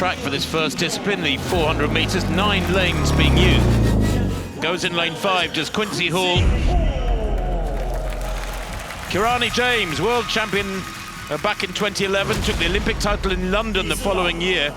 track for this first discipline, the 400 metres, 9 lanes being used. Goes in lane 5, does Quincy Hall. Kirani James, world champion back in 2011, took the Olympic title in London the following year.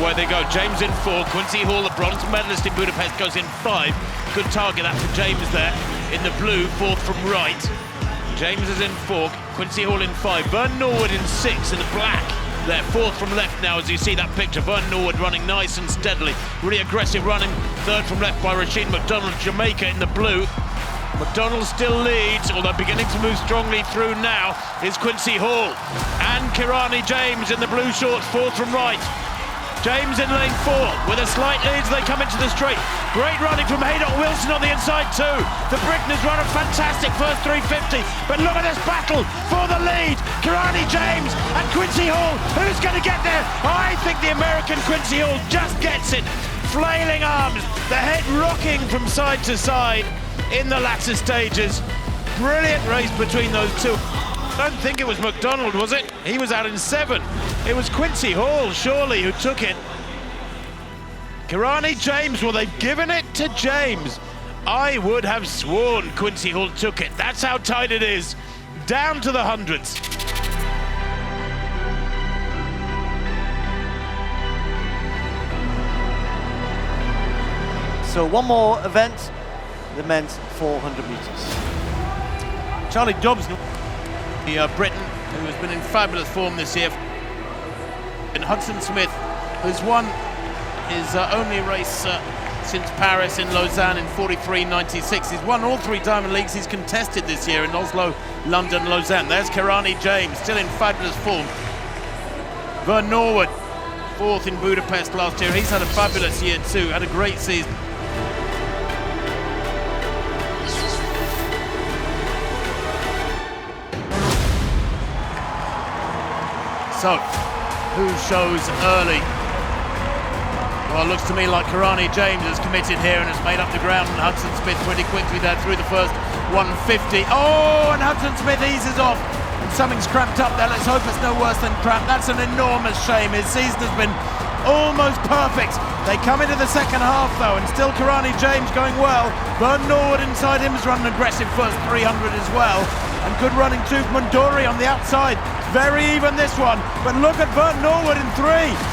Away they go, James in 4, Quincy Hall, the bronze medalist in Budapest, goes in 5. Good target that for James there, in the blue, 4th from right. James is in 4, Quincy Hall in 5, Vern Norwood in 6 in the black. There, 4th from left now as you see that picture. Vern Norwood running nice and steadily, really aggressive running. 3rd from left by Rasheen McDonald, Jamaica in the blue. McDonald still leads, although beginning to move strongly through now is Quincy Hall. And Kirani James in the blue shorts, 4th from right. James in lane 4 with a slight lead as they come into the straight. Great running from Haydock Wilson on the inside too. The Briton has run a fantastic first 350, but look at this battle for the lead. Kirani James and Quincy Hall. Who's going to get there? I think the American Quincy Hall just gets it. Flailing arms, the head rocking from side to side in the latter stages. Brilliant race between those two. I don't think it was McDonald, was it? He was out in 7. It was Quincy Hall, surely, who took it. Kirani James, well, they've given it to James. I would have sworn Quincy Hall took it. That's how tight it is. Down to the hundreds. So one more event, the men's 400 metres. Charlie Dobson, the Briton, who has been in fabulous form this year. And Hudson Smith, who's won his only race since Paris in Lausanne in 43.96. He's won all 3 Diamond Leagues he's contested this year in Oslo, London, Lausanne. There's Kirani James, still in fabulous form. Vern Norwood, 4th in Budapest last year. He's had a fabulous year too, had a great season. So, who shows early? Well, it looks to me like Kirani James has committed here and has made up the ground, and Hudson Smith pretty quickly there through the first 150. Oh, and Hudson Smith eases off, and something's cramped up there. Let's hope it's no worse than cramped. That's an enormous shame. His season has been almost perfect. They come into the second half though, and still Kirani James going well. Vern Norwood inside him has run an aggressive first 300 as well, and good running too from Mundori on the outside. Very even this one, but look at Vern Norwood in 3,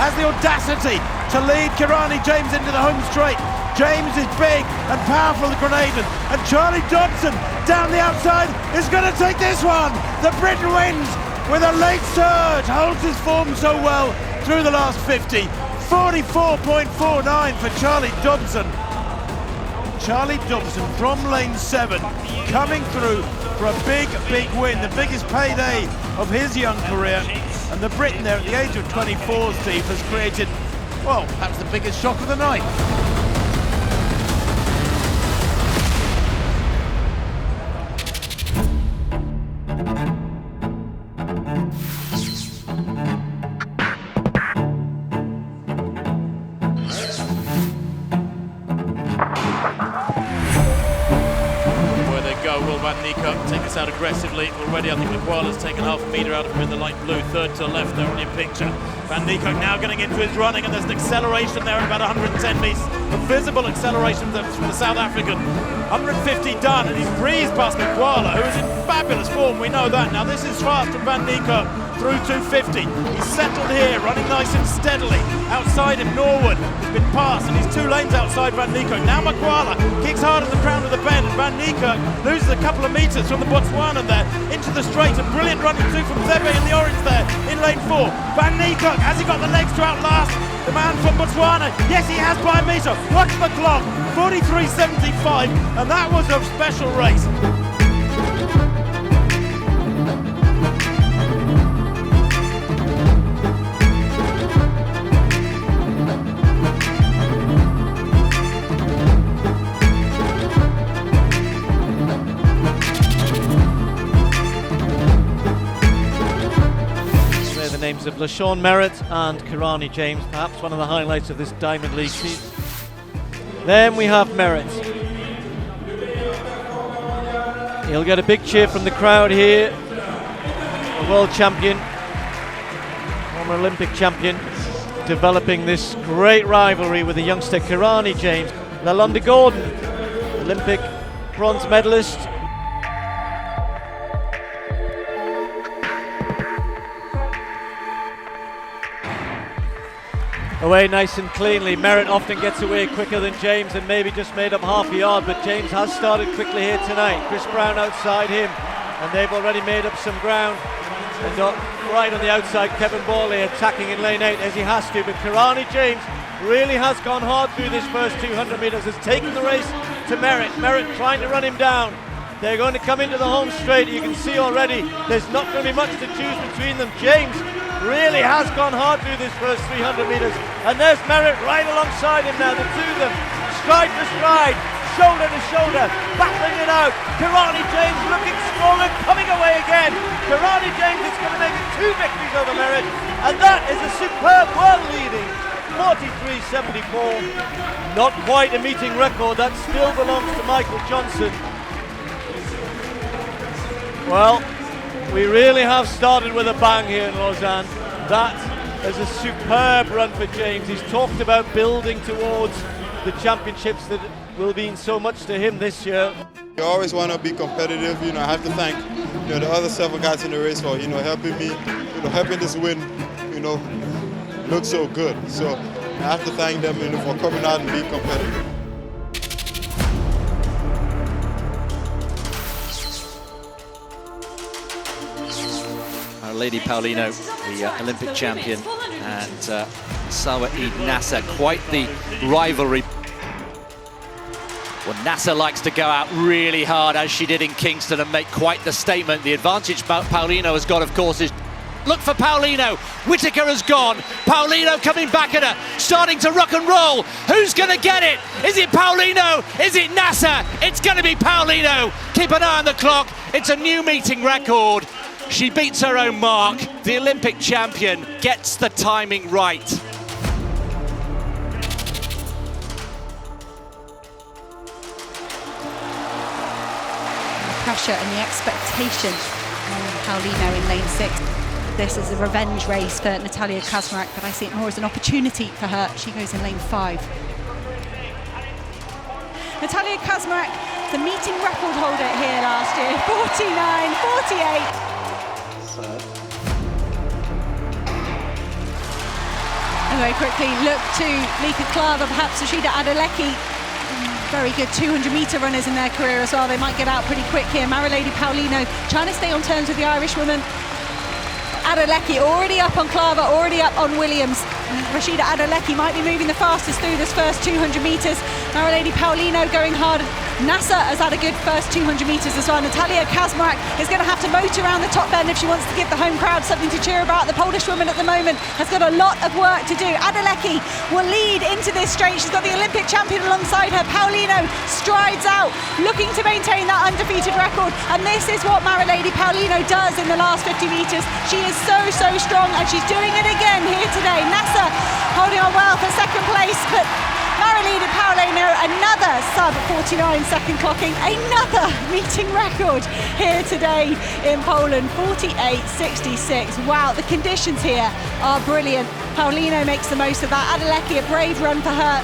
has the audacity to lead Kirani James into the home straight. James is big and powerful, the Grenadian, and Charlie Dobson down the outside is going to take this one. The Briton wins with a late surge, holds his form so well through the last 50. 44.49 for Charlie Dobson. Charlie Dobson from lane 7, coming through for a big win, the biggest payday of his young career. And the Briton there at the age of 24, Steve, has created, well, perhaps the biggest shock of the night. Will Van Niekerk take us out aggressively? Already I think McQuarla's taken half a metre out of him in the light blue, 3rd to left there in your picture. Van Niekerk now getting into his running, and there's an acceleration there at about 110 metres, a visible acceleration from the South African. 150 done, and he's breezed past McQuarla, who is in fabulous form, we know that. Now this is fast from Van Niekerk through 250. He's settled here, running nice and steadily. Outside him, Norwood has been passed, and he's 2 lanes outside Van Niekerk. Now McQuarla kicks hard at the crown of the bend, and Van Niekerk loses a couple of metres from the Botswana there into the straight. A brilliant running too from Thebe in the orange there in lane 4. Van Niekerk, has he got the legs to outlast the man from Botswana? Yes, he has by a metre. Watch the clock, 43.75, and that was a special race. Names of LaShawn Merritt and Kirani James, perhaps one of the highlights of this Diamond League season. Then we have Merritt. He'll get a big cheer from the crowd here. A world champion, former Olympic champion, developing this great rivalry with the youngster Kirani James. Lalonda Gordon, Olympic bronze medalist. Away nice and cleanly. Merritt often gets away quicker than James and maybe just made up half a yard, but James has started quickly here tonight. Chris Brown outside him, and they've already made up some ground. And right on the outside, Kevin Borley attacking in lane 8 as he has to, but Kirani James really has gone hard through this first 200 metres, has taken the race to Merritt. Merritt trying to run him down. They're going to come into the home straight. You can see already there's not going to be much to choose between them. James really has gone hard through this first 300 metres, and there's Merritt right alongside him now, the two of them, stride for stride, shoulder to shoulder, battling it out. Kirani James looking strong and coming away again. Kirani James is going to make 2 victories over Merritt, and that is a superb world leading 43.74. Not quite a meeting record, that still belongs to Michael Johnson. Well, we really have started with a bang here in Lausanne. That is a superb run for James. He's talked about building towards the championships that will mean so much to him this year. You always want to be competitive. I have to thank the other 7 guys in the race for helping me, helping this win, look so good. So I have to thank them for coming out and being competitive. Our Lady Paulino, the Olympic champion, and Sawa Eid Nasser, quite the rivalry. Well, Nasser likes to go out really hard, as she did in Kingston, and make quite the statement. The advantage Paulino has got, of course, is look for Paulino. Whittaker has gone. Paulino coming back at her, starting to rock and roll. Who's going to get it? Is it Paulino? Is it Nasser? It's going to be Paulino. Keep an eye on the clock. It's a new meeting record. She beats her own mark. The Olympic champion gets the timing right. Pressure and the expectation on Paulino in lane 6. This is a revenge race for Natalia Kazmarek, but I see it more as an opportunity for her. She goes in lane 5. Natalia Kazmarek, the meeting record holder here last year, 49.48. And very quickly look to Lika Klava, perhaps Rashida Adeleki. Very good 200-metre runners in their career as well. They might get out pretty quick here. Lady Paulino trying to stay on terms with the Irish woman. Adeleki already up on Klava, already up on Williams. Rashida Adeleki might be moving the fastest through this first 200 metres. Lady Paulino going hard. Nasser has had a good first 200 metres as well. Natalia Kazmarek is going to have to motor around the top bend if she wants to give the home crowd something to cheer about. The Polish woman at the moment has got a lot of work to do. Adeleki will lead into this straight. She's got the Olympic champion alongside her. Paulino strides out, looking to maintain that undefeated record. And this is what Lady Paulino does in the last 50 metres. She is so strong, and she's doing it again here today. Nasser holding on well for second place, but Lady Paulino, another sub-49 second clocking, another meeting record here today in Poland, 48.66. Wow, the conditions here are brilliant. Paulino makes the most of that. Adeleki, a brave run for her,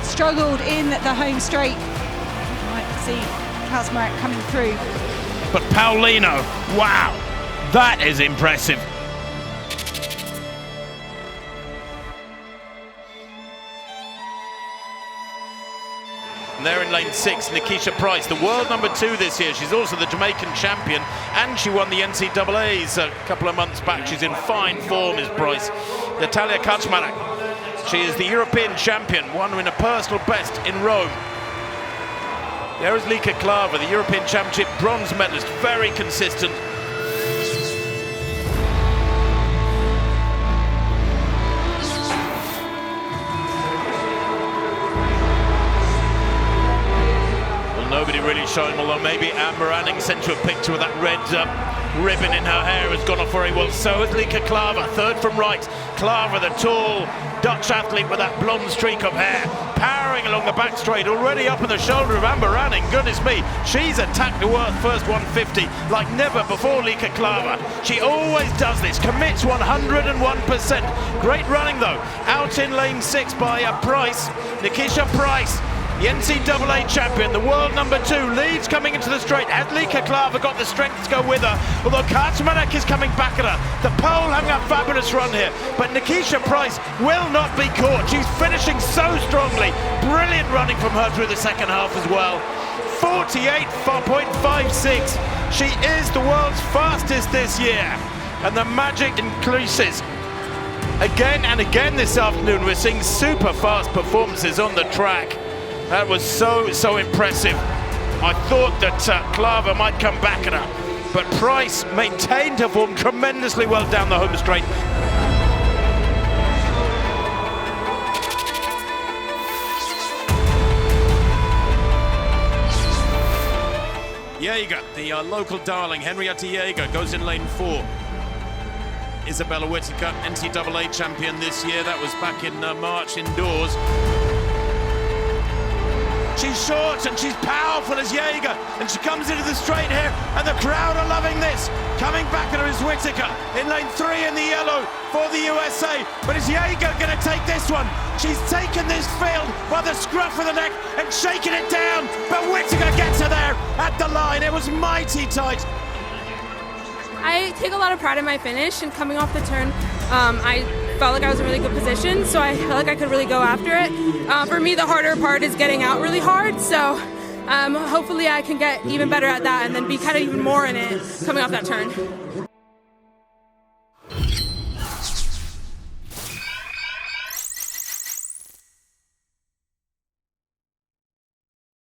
struggled in the home straight. You might see Kazmarek coming through. But Paulino, wow, that is impressive. And there in lane 6, Nikisha Price, the world number 2 this year. She's also the Jamaican champion, and she won the NCAAs a couple of months back. She's in fine form, is Price. Natalia Kazmarek, she is the European champion, won in a personal best in Rome. There is Lika Klava, the European Championship bronze medalist, very consistent. Nobody really showing, although maybe Anne Moranning sent you a picture with that red ribbon in her hair has gone off very well. So is Lika Klava, third from right. Klava, the tall Dutch athlete with that blonde streak of hair. powering along the back straight, already up on the shoulder of Amber Anning. Goodness me, she's attacked the first 150 like never before, Lika Klaver. She always does this, commits 101%. Great running though, out in lane 6 by Price, Nikisha Price. The NCAA champion, the world number 2, leads coming into the straight. Has Lika Klaver got the strength to go with her? Although Kaczmarek is coming back at her. The pole having a fabulous run here, but Nikisha Price will not be caught. She's finishing so strongly. Brilliant running from her through the second half as well. 48.56. She is the world's fastest this year, and the magic increases. Again and again this afternoon, we're seeing super fast performances on the track. That was so impressive. I thought that Klaver might come back at her, but Price maintained her form tremendously well down the home straight. Jaeger, the local darling, Henrietta Jaeger, goes in lane 4. Isabella Whittaker, NCAA champion this year. That was back in March indoors. She's short and she's powerful as Jaeger, and she comes into the straight here, and the crowd are loving this. Coming back at her is Whittaker in lane 3 in the yellow for the USA. But is Jaeger going to take this one? She's taken this field by the scruff of the neck and shaking it down, but Whittaker gets her there at the line. It was mighty tight. I take a lot of pride in my finish, and coming off the turn, I felt like I was in a really good position, so I felt like I could really go after it. For me, the harder part is getting out really hard, so hopefully I can get even better at that and then be kind of even more in it coming off that turn.